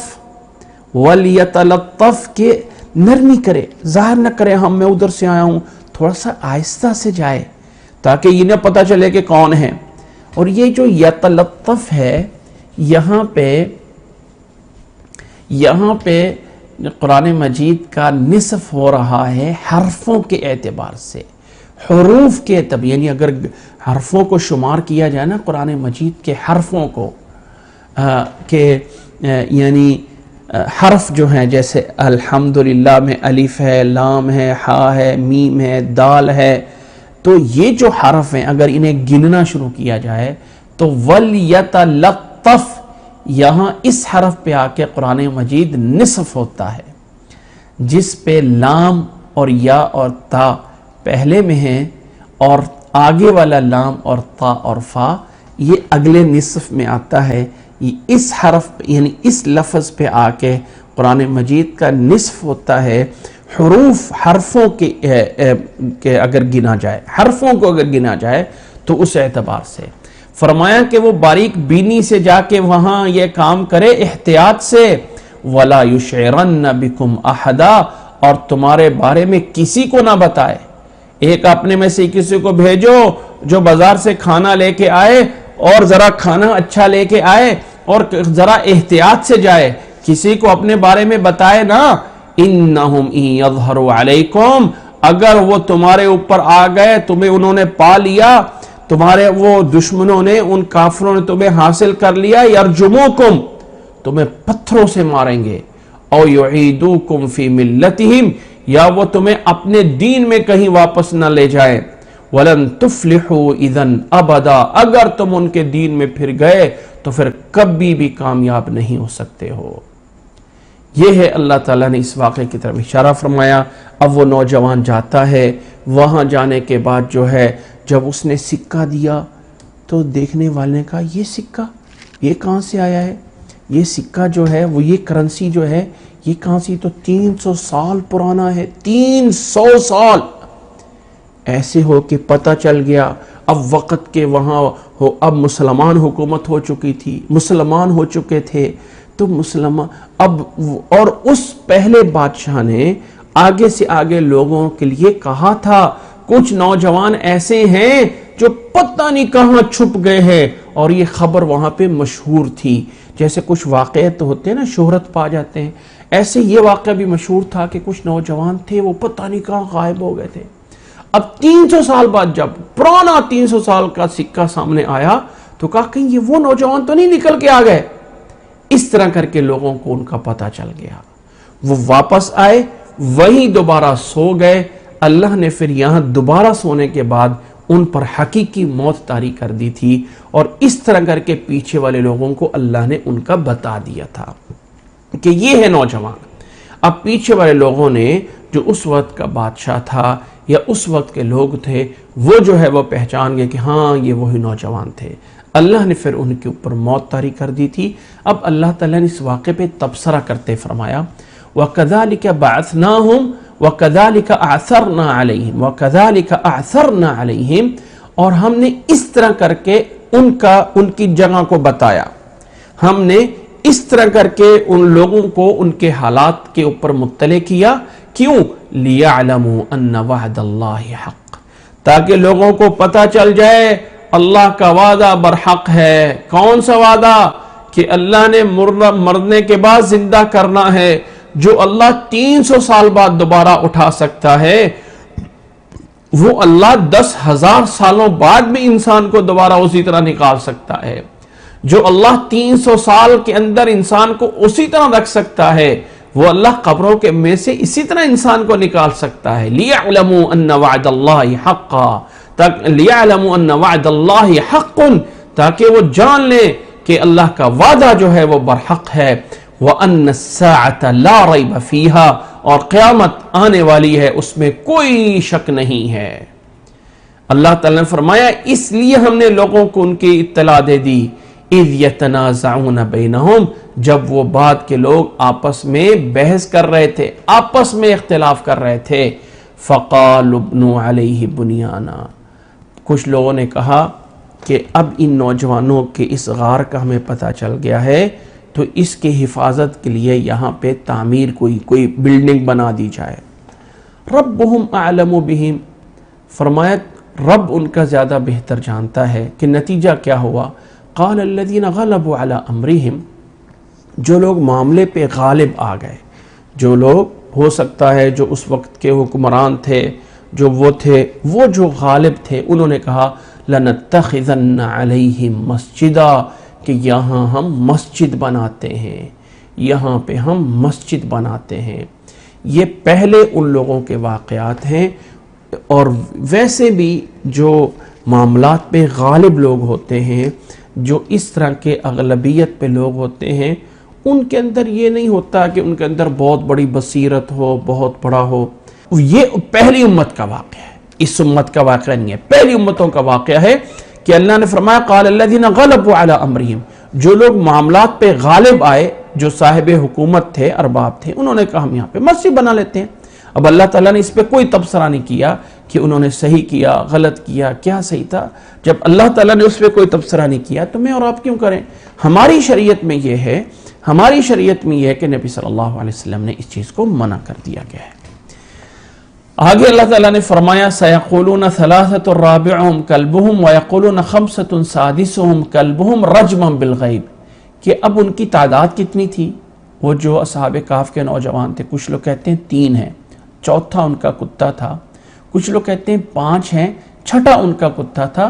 وَلْيَتَلَطَّفْ کے نرمی کرے, ظاہر نہ کرے ہم میں ادھر سے آیا ہوں, تھوڑا سا آہستہ سے جائے تاکہ انہیں پتہ چلے کہ کون ہے. اور یہ جو یتلطف ہے یہاں پہ قرآن مجید کا نصف ہو رہا ہے حرفوں کے اعتبار سے, حروف کے اعتبار, یعنی اگر حرفوں کو شمار کیا جائے نا قرآن مجید کے حرفوں کو, یعنی حرف جو ہیں جیسے الحمدللہ میں الف ہے, لام ہے, ہا ہے, میم ہے, دال ہے, تو یہ جو حرف ہیں اگر انہیں گننا شروع کیا جائے تو وَلْيَتَلَطَّفْ, یہاں اس حرف پہ آ کے قرآن مجید نصف ہوتا ہے, جس پہ لام اور یا اور تا پہلے میں ہیں اور آگے والا لام اور تا اور فا یہ اگلے نصف میں آتا ہے. اس حرف یعنی اس لفظ پہ آ کے قرآن مجید کا نصف ہوتا ہے. حرفوں کے اگر گنا جائے, حرفوں کو اگر گنا جائے تو اس اعتبار سے فرمایا کہ وہ باریک بینی سے جا کے وہاں یہ کام کرے احتیاط سے. وَلَا يُشْعِرَنَّ بِكُمْ أَحَدًا، اور تمہارے بارے میں کسی کو نہ بتائے۔ ایک اپنے میں سے کسی کو بھیجو جو بازار سے کھانا لے کے آئے اور ذرا کھانا اچھا لے کے آئے اور ذرا احتیاط سے جائے، کسی کو اپنے بارے میں بتائے نا۔ اِنَّهُمْ إِن يَظْهَرُوا عَلَيْكُمْ، اگر وہ تمہارے اوپر آ گئے، تمہیں انہوں نے پا لیا، تمہارے وہ دشمنوں نے، ان کافروں نے تمہیں حاصل کر لیا، یرجموکم، تمہیں پتھروں سے ماریں گے، او یعیدوکم فی ملتہم، یا وہ تمہیں اپنے دین میں کہیں واپس نہ لے جائیں، وَلَن تُفْلِحُوا اِذًا أَبَدًا، اگر تم ان کے دین میں پھر گئے تو پھر کبھی بھی کامیاب نہیں ہو سکتے ہو۔ یہ ہے اللہ تعالیٰ نے اس واقعے کی طرف اشارہ فرمایا۔ اب وہ نوجوان جاتا ہے، وہاں جانے کے بعد جو ہے جب اس نے سکہ دیا تو دیکھنے والے نے کہا یہ سکہ یہ کہاں سے آیا ہے؟ یہ سکہ جو ہے وہ یہ کرنسی جو ہے یہ کہاں سے؟ تو 300 سال پرانا ہے، 300 سال۔ ایسے ہو کہ پتہ چل گیا اب وقت کے وہاں اب مسلمان حکومت ہو چکی تھی، مسلمان ہو چکے تھے، تو مسلمان اب، اور اس پہلے بادشاہ نے آگے سے آگے لوگوں کے لیے کہا تھا کچھ نوجوان ایسے ہیں جو پتہ نہیں کہاں چھپ گئے ہیں، اور یہ خبر وہاں پہ مشہور تھی۔ جیسے کچھ واقعات ہوتے ہیں نا شہرت پا جاتے ہیں، ایسے یہ واقعہ بھی مشہور تھا کہ کچھ نوجوان تھے وہ پتہ نہیں کہاں غائب ہو گئے تھے۔ اب 300 سال بعد جب پرانا 300 سال کا سکہ سامنے آیا تو کہا کہیں یہ وہ نوجوان تو نہیں نکل کے آ گئے۔ اس طرح کر کے لوگوں کو ان کا پتہ چل گیا، وہ واپس آئے، وہیں دوبارہ سو گئے۔ اللہ نے پھر یہاں دوبارہ سونے کے بعد ان پر حقیقی موت طاری کر دی تھی، اور اس طرح کر کے پیچھے والے لوگوں کو اللہ نے ان کا بتا دیا تھا کہ یہ ہے نوجوان۔ اب پیچھے والے لوگوں نے جو اس وقت کا بادشاہ تھا یا اس وقت کے لوگ تھے وہ جو ہے وہ پہچان گئے کہ ہاں یہ وہی نوجوان تھے۔ اللہ نے پھر ان کے اوپر موت طاری کر دی تھی۔ اب اللہ تعالیٰ نے اس واقعے پہ تبصرہ کرتے فرمایا وَكَذَلِكَ بَعَثْنَاهُمْ وَكَذَلِكَ أَعْثَرْنَا عَلَيْهِمْ وَكَذَلِكَ أَعْثَرْنَا عَلَيْهِمْ، اور ہم نے اس طرح کر کے ان کی جگہ کو بتایا، ہم نے اس طرح کر کے ان لوگوں کو ان کے حالات کے اوپر مطلع کیا۔ کیوں؟ لِيَعْلَمُوا أَنَّ وَعْدَ اللَّهِ حَقٌّ، تاکہ لوگوں کو پتہ چل جائے اللہ کا وعدہ برحق ہے۔ کون سا وعدہ؟ کہ اللہ نے مرنے کے بعد زندہ کرنا ہے۔ جو اللہ 300 سال بعد دوبارہ اٹھا سکتا ہے، وہ اللہ 10,000 سالوں بعد بھی انسان کو دوبارہ اسی طرح نکال سکتا ہے۔ جو اللہ 300 سال کے اندر انسان کو اسی طرح رکھ سکتا ہے، وہ اللہ قبروں کے میں سے اسی طرح انسان کو نکال سکتا ہے۔ لِيَعْلَمُوا أَنَّ وَعْدَ اللَّهِ حَقٌّ، لِيَعْلَمُوا أَنَّ وَعْدَ اللَّهِ حَقٌّ، تاکہ وہ جان لے کہ اللہ کا وعدہ جو ہے وہ برحق ہے۔ وَأَنَّ السَّاعَةَ لَا رَيْبَ فِيهَا، اور قیامت آنے والی ہے، اس میں کوئی شک نہیں ہے۔ اللہ تعالیٰ نے فرمایا اس لیے ہم نے لوگوں کو ان کی اطلاع دے دی، اِذْ يَتَنَازَعُونَ بَيْنَهُمْ، جب وہ بعد کے لوگ آپس میں بحث کر رہے تھے، آپس میں اختلاف کر رہے تھے۔ فَقَالُوا ابْنُوا عَلَيْهِ بُنْيَانًا، کچھ لوگوں نے کہا کہ اب ان نوجوانوں کے اس غار کا ہمیں پتہ چل گیا ہے تو اس کے حفاظت کے لیے یہاں پہ تعمیر کوئی بلڈنگ بنا دی جائے۔ ربہم اعلم بہم، فرمایا رب ان کا زیادہ بہتر جانتا ہے کہ نتیجہ کیا ہوا۔ قال الذین غلبوا علی امرہم، جو لوگ معاملے پہ غالب آ گئے، جو لوگ ہو سکتا ہے جو اس وقت کے حکمران تھے، جو وہ تھے، وہ جو غالب تھے، انہوں نے کہا لَنَتَّخِذَنَّ عَلَيْهِمْ مَسْجِدًا، کہ یہاں ہم مسجد بناتے ہیں، یہاں پہ ہم مسجد بناتے ہیں۔ یہ پہلے ان لوگوں کے واقعات ہیں، اور ویسے بھی جو معاملات پہ غالب لوگ ہوتے ہیں، جو اس طرح کے اغلبیت پہ لوگ ہوتے ہیں، ان کے اندر یہ نہیں ہوتا کہ ان کے اندر بہت بڑی بصیرت ہو، بہت بڑا ہو۔ یہ پہلی امت کا واقعہ ہے، اس امت کا واقعہ نہیں ہے، پہلی امتوں کا واقعہ ہے کہ اللہ نے فرمایا قال الذین غلبوا علی امرہم، جو لوگ معاملات پہ غالب آئے، جو صاحب حکومت تھے، ارباب تھے، انہوں نے کہا ہم یہاں پہ مسجد بنا لیتے ہیں۔ اب اللہ تعالیٰ نے اس پہ کوئی تبصرہ نہیں کیا کہ انہوں نے صحیح کیا، غلط کیا، کیا صحیح تھا۔ جب اللہ تعالیٰ نے اس پہ کوئی تبصرہ نہیں کیا تو میں اور آپ کیوں کریں؟ ہماری شریعت میں یہ ہے، ہماری شریعت میں یہ ہے کہ نبی صلی اللہ علیہ وسلم نے اس چیز کو منع کر دیا گیا ہے۔ آگے اللہ تعالیٰ نے فرمایا سَيَقُولُونَ ثَلَاثَةٌ رَابِعُهُمْ كَلْبُهُمْ وَيَقُولُونَ خَمْسَةٌ سَادِسُهُمْ كَلْبُهُمْ رَجْمًا بِالْغَيْبِ کہ اب ان کی تعداد کتنی تھی؟ وہ جو اصحاب کہف کے نوجوان تھے، کچھ لوگ کہتے ہیں 3 ہیں، چوتھا ان کا کتا تھا، کچھ لوگ کہتے ہیں 5 ہیں، چھٹا ان کا کتا تھا،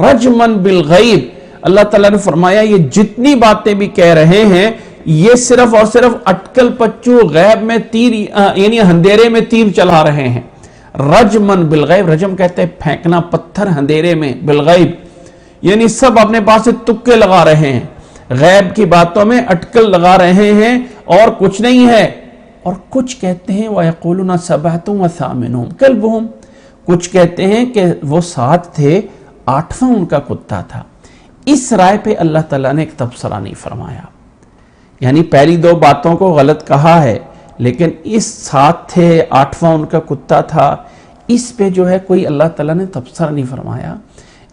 رجمن بالغیب۔ اللہ تعالیٰ نے فرمایا یہ جتنی باتیں بھی کہہ رہے ہیں یہ صرف اور صرف اٹکل پچو غیب میں تیر یعنی اندھیرے میں تیر چلا رہے ہیں۔ رجمن بالغیب، رجم کہتے ہیں پھینکنا پتھر اندھیرے میں، بالغیب یعنی سب اپنے پاس سے تکے لگا رہے ہیں، غیب کی باتوں میں اٹکل لگا رہے ہیں اور کچھ نہیں ہے۔ اور کچھ کہتے ہیں وَيَقُولُونَ سَبْعَةٌ وَثَامِنُهُمْ كَلْبُهُمْ، کچھ کہتے ہیں کہ وہ 7 تھے، 8واں ان کا کتا تھا۔ اس رائے پہ اللہ تعالیٰ نے ایک تبصرہ نہیں فرمایا، یعنی پہلی 2 باتوں کو غلط کہا ہے، لیکن اس 7 تھے، 8واں ان کا کتا تھا، اس پہ جو ہے کوئی اللہ تعالیٰ نے تبصرہ نہیں فرمایا۔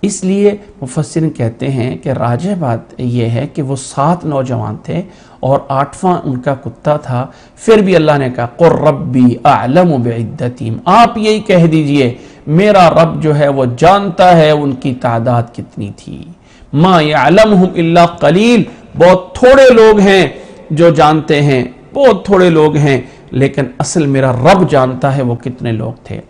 اس لیے مفسرین کہتے ہیں کہ راجح بات یہ ہے کہ وہ 7 نوجوان تھے اور 8واں ان کا کتا تھا، پھر بھی اللہ نے کہا قُلْ رَبِّي أَعْلَمُ بِعِدَّتِهِمْ، آپ یہی کہہ دیجئے میرا رب جو ہے وہ جانتا ہے ان کی تعداد کتنی تھی۔ مَا يَعْلَمُهُمْ إِلَّا قَلِيلٌ، بہت تھوڑے لوگ ہیں جو جانتے ہیں، بہت تھوڑے لوگ ہیں، لیکن اصل میرا رب جانتا ہے وہ کتنے لوگ تھے۔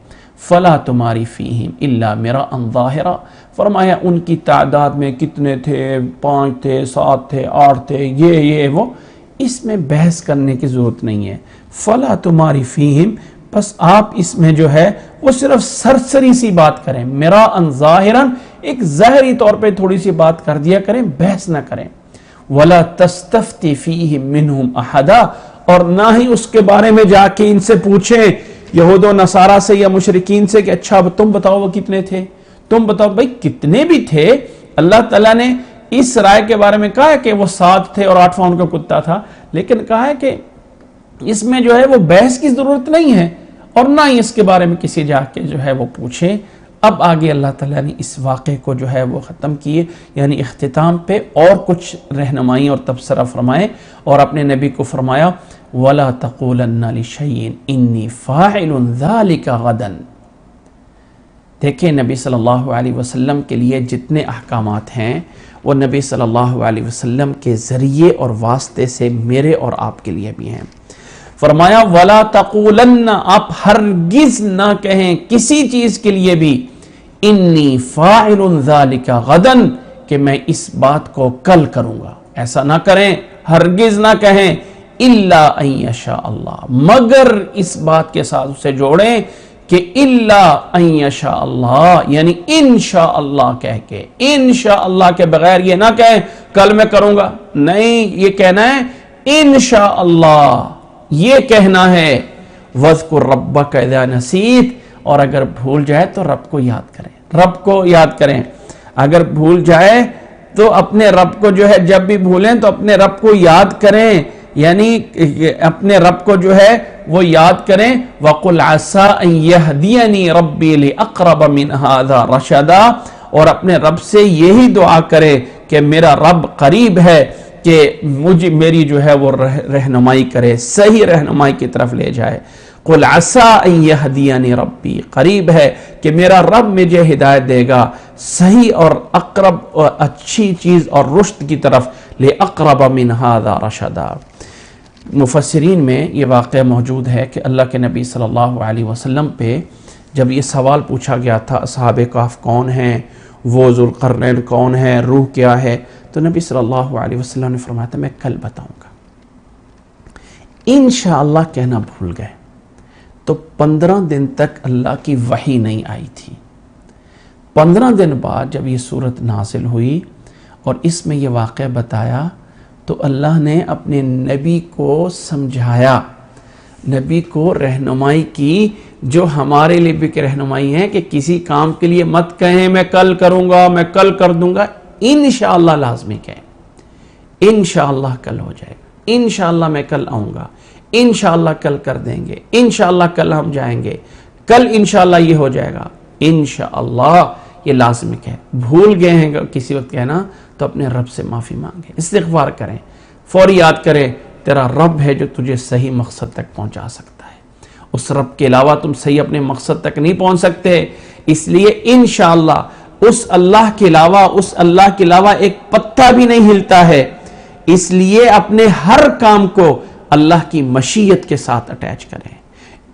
فَلَا تُمَارِ فِيهِمْ إِلَّا مِرَاءً ظَاهِرًا، فرمایا ان کی تعداد میں کتنے تھے، 5 تھے، 7 تھے، 8 تھے، یہ وہ، اس میں بحث کرنے کی ضرورت نہیں ہے۔ فَلَا تُمَارِ فِيهِمْ، بس آپ اس میں جو ہے وہ صرف سرسری سی بات کریں، مِرَاءً ظَاهِرًا، ایک ظاہری طور پہ تھوڑی سی بات کر دیا کریں، بحث نہ کریں۔ وَلَا تَسْتَفْتِ فِيهِمْ مِنْهُمْ أَحَدًا، اور نہ ہی اس کے بارے میں جا کے ان سے پوچھیں یہود و نصارہ سے یا مشرکین سے کہ اچھا تم بتاؤ وہ کتنے تھے، تم بتاؤ بھائی کتنے بھی تھے۔ اللہ تعالیٰ نے اس رائے کے بارے میں کہا ہے کہ وہ 7 تھے اور 8واں ان کا کتا تھا، لیکن کہا ہے کہ اس میں جو ہے وہ بحث کی ضرورت نہیں ہے اور نہ ہی اس کے بارے میں کسی جا کے جو ہے وہ پوچھے۔ اب آگے اللہ تعالیٰ نے اس واقعے کو جو ہے وہ ختم کیے، یعنی اختتام پہ اور کچھ رہنمائی اور تبصرہ فرمائے اور اپنے نبی کو فرمایا وَلَا تَقُولَنَّ لِشَيْءٍ إِنِّي فَاعِلٌ ذَلِكَ غَدًا۔ دیکھیں نبی صلی اللہ علیہ وسلم کے لیے جتنے احکامات ہیں وہ نبی صلی اللہ علیہ وسلم کے ذریعے اور واسطے سے میرے اور آپ کے لیے بھی ہیں۔ فرمایا وَلَا تَقُولَنَّ، آپ ہرگز نہ کہیں کسی چیز کے لیے بھی اِنِّي فَاعِلٌ ذَلِكَ غَدًا، کہ میں اس بات کو کل کروں گا، ایسا نہ کریں، ہرگز نہ کہیں اِلَّا أَن يَشَاءَ اللَّهُ، مگر اس بات کے ساتھ اسے جوڑیں کہ اِلَّا أَن يَشَاءَ اللَّهُ، یعنی انشاءاللہ کہہ کے، انشاءاللہ کے بغیر یہ نہ کہیں کل میں کروں گا، نہیں، یہ کہنا ہے انشاءاللہ، یہ کہنا ہے وَاذْكُرْ رَبَّكَ إِذَا نَسِيتَ، اور اگر بھول جائے تو رب کو یاد کریں، رب کو یاد کریں، اگر بھول جائے تو اپنے رب کو جو ہے جب بھی بھولیں تو اپنے رب کو یاد کریں، یعنی اپنے رب کو جو ہے وہ یاد کریں وَقُلْ عَسَىٰ أَن يَهْدِيَنِي رَبِّي لِأَقْرَبَ مِنْ هَذَا رَشَدًا، اور اپنے رب سے یہی دعا کرے کہ میرا رب قریب ہے کہ مجھے میری جو ہے وہ رہنمائی کرے، صحیح رہنمائی کی طرف لے جائے۔ قُلْ عَسَىٰ أَن يَهْدِيَنِي رَبِّي، قریب ہے کہ میرا رب مجھے ہدایت دے گا صحیح اور اقرب اور اچھی چیز اور رشد کی طرف، لِأَقْرَبَ مِنْ هَذَا رَشَدًا۔ مفسرین میں یہ واقعہ موجود ہے کہ اللہ کے نبی صلی اللہ علیہ وسلم پہ جب یہ سوال پوچھا گیا تھا اصحاب کہف کون ہیں، وہ ذوالقرنین کون ہے، روح کیا ہے، تو نبی صلی اللہ علیہ وسلم نے فرمایا تھا میں کل بتاؤں گا۔ انشاءاللہ کہنا بھول گئے تو 15 دن تک اللہ کی وحی نہیں آئی تھی۔ 15 دن بعد جب یہ صورت نازل ہوئی اور اس میں یہ واقعہ بتایا تو اللہ نے اپنے نبی کو سمجھایا، نبی کو رہنمائی کی، جو ہمارے لیے بھی رہنمائی ہے کہ کسی کام کے لیے مت کہیں میں کل کروں گا، میں کل کر دوں گا، انشاءاللہ لازمی کہیں، انشاءاللہ کل ہو جائے گا، انشاءاللہ میں کل آؤں گا، انشاءاللہ کل کر دیں گے، انشاءاللہ کل ہم جائیں گے، کل انشاءاللہ یہ ہو جائے گا، انشاءاللہ یہ لازمک ہے. بھول گئے ہیں کسی وقت کہنا تو اپنے رب سے معافی مانگیں, استغفار کریں, فوری یاد کریں تیرا رب ہے جو تجھے صحیح مقصد تک پہنچا سکتا ہے. اس رب کے علاوہ تم صحیح اپنے مقصد تک نہیں پہنچ سکتے. اس لیے انشاءاللہ اس اللہ کے علاوہ ایک پتا بھی نہیں ہلتا ہے. اس لیے اپنے ہر کام کو اللہ کی مشیت کے ساتھ اٹیچ کریں.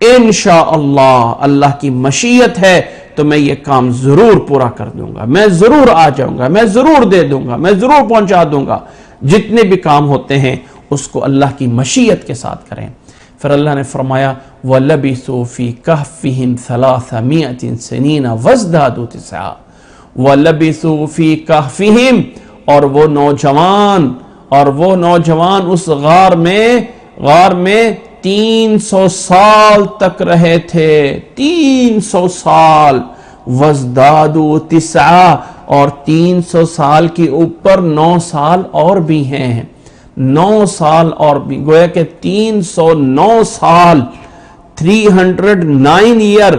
انشاءاللہ اللہ کی مشیت ہے تو میں یہ کام ضرور پورا کر دوں گا, میں ضرور آ جاؤں گا, میں ضرور دے دوں گا, میں ضرور پہنچا دوں گا. جتنے بھی کام ہوتے ہیں اس کو اللہ کی مشیت کے ساتھ کریں. پھر اللہ نے فرمایا وَلَبِثُوا فِي كَهْفِهِمْ 300 سِنِينَ وَازْدَادُوا تِسْعًا. وَلَبِثُوا فِي كَهْفِهِمْ, اور وہ نوجوان اس غار میں 300 سال تک رہے تھے, 300 سال. وَازْدَادُوا تِسْعًا, اور 300 سال کے اوپر 9 سال اور بھی ہیں, 9 سال اور بھی, گویا کہ 309 سال 309 ایئر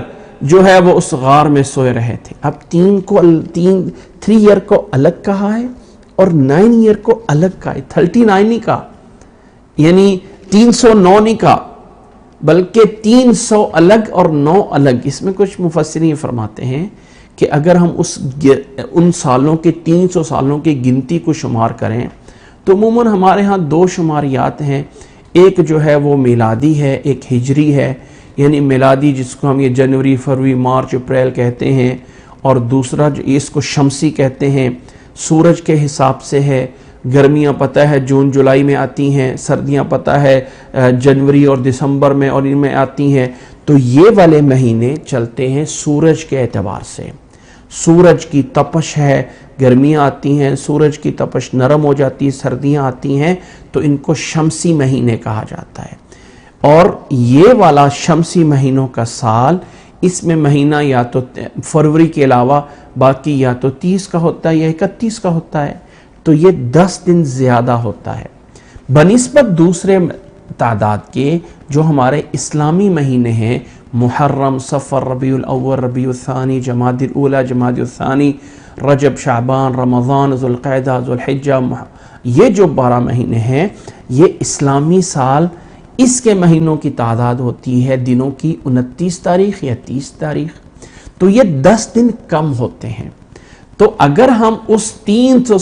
جو ہے وہ اس غار میں سوئے رہے تھے. اب 3 ایئر کو الگ کہا ہے اور 9 ایئر کو الگ کہا ہے, 39 نہیں کہا, یعنی 309 نہیں کہا بلکہ 300 الگ اور 9 الگ. اس میں کچھ مفسرین فرماتے ہیں کہ اگر ہم ان سالوں کے 300 سالوں کی گنتی کو شمار کریں تو عموماً ہمارے ہاں 2 شماریات ہیں. ایک جو ہے وہ میلادی ہے, ایک ہجری ہے, یعنی میلادی جس کو ہم یہ جنوری, فروری, مارچ, اپریل کہتے ہیں, اور دوسرا جو اس کو شمسی کہتے ہیں, سورج کے حساب سے ہے. گرمیاں پتہ ہے جون جولائی میں آتی ہیں, سردیاں پتہ ہے جنوری اور دسمبر میں اور ان میں آتی ہیں. تو یہ والے مہینے چلتے ہیں سورج کے اعتبار سے. سورج کی تپش ہے, گرمیاں آتی ہیں, سورج کی تپش نرم ہو جاتی ہے, سردیاں آتی ہیں, تو ان کو شمسی مہینے کہا جاتا ہے. اور یہ والا شمسی مہینوں کا سال, اس میں مہینہ یا تو فروری کے علاوہ باقی یا تو 30 کا ہوتا ہے یا 31 کا ہوتا ہے, تو یہ 10 دن زیادہ ہوتا ہے بنسبت دوسرے تعداد کے جو ہمارے اسلامی مہینے ہیں, محرم, صفر, ربیع الاول, ربیع الثانی, جمادی الاولی, جمادی الثانی, رجب, شعبان, رمضان, ذوالقعدہ, ذوالحجہ. یہ جو 12 مہینے ہیں یہ اسلامی سال, اس کے مہینوں کی تعداد ہوتی ہے دنوں کی 29 تاریخ یا 30 تاریخ. تو یہ 10 دن کم ہوتے ہیں. تو اگر ہم اس 300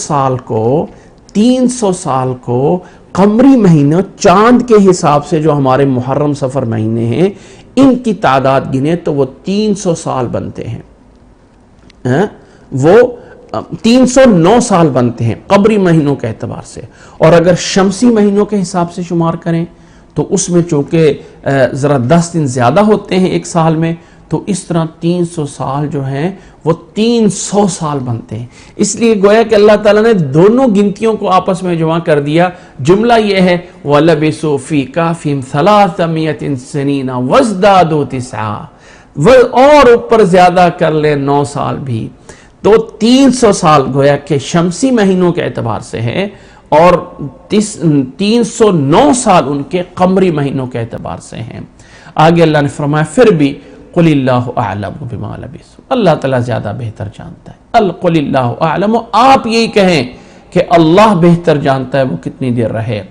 سال کو قمری مہینوں چاند کے حساب سے جو ہمارے محرم, صفر مہینے ہیں ان کی تعداد گنے تو وہ 300 سال بنتے ہیں, وہ 309 سال بنتے ہیں قمری مہینوں کے اعتبار سے. اور اگر شمسی مہینوں کے حساب سے شمار کریں تو اس میں چونکہ ذرا 10 دن زیادہ ہوتے ہیں ایک سال میں, تو اس طرح 300 سال جو ہیں وہ 300 سال بنتے ہیں. اس لیے گویا کہ اللہ تعالیٰ نے دونوں گنتیوں کو آپس میں جمع کر دیا. جملہ یہ ہے وَلَبِثُوا فِي كَهْفِهِمْ 300 سِنِينَ وَازْدَادُوا تِسْعًا, اور اوپر زیادہ کر لے 9 سال بھی, تو 300 سال گویا کہ شمسی مہینوں کے اعتبار سے ہے اور 309 سال ان کے قمری مہینوں کے اعتبار سے ہیں. آگے اللہ نے فرمایا پھر بھی قُلِ اللَّهُ أَعْلَمُ بِمَا لَبِثُوا, اللہ تعالیٰ زیادہ بہتر جانتا ہے. قُلِ اللَّهُ أَعْلَمُ, آپ یہی کہیں کہ اللہ بہتر جانتا ہے وہ کتنی دیر رہے.